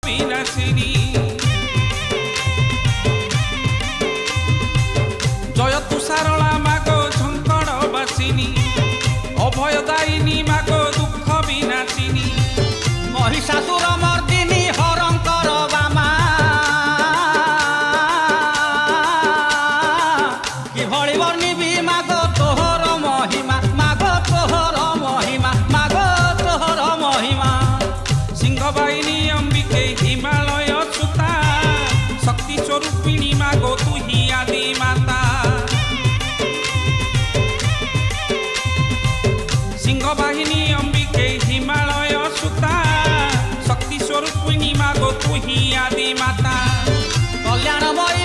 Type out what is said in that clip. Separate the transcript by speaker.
Speaker 1: विनाशिनी जय तु सारला मागो झंकड़वासिनी अभयदायिनी मागो दुख विनाशिनी
Speaker 2: महिषासुर मर्दिनी हरंकर बामा किभଳି वर्णिबी मागो तोहर महिमा मागो तोहर महिमा मागो तोहर महिमा
Speaker 1: सिंहवाहिनी अंबिके हिमालय सुता शक्ति स्वरूपिणी मागो तू ही आदि माता सिंहवाहिनी अंबिके हिमालय सुता शक्ति स्वरूपिणी मागो तू ही आदि माता
Speaker 2: कल्याणमयी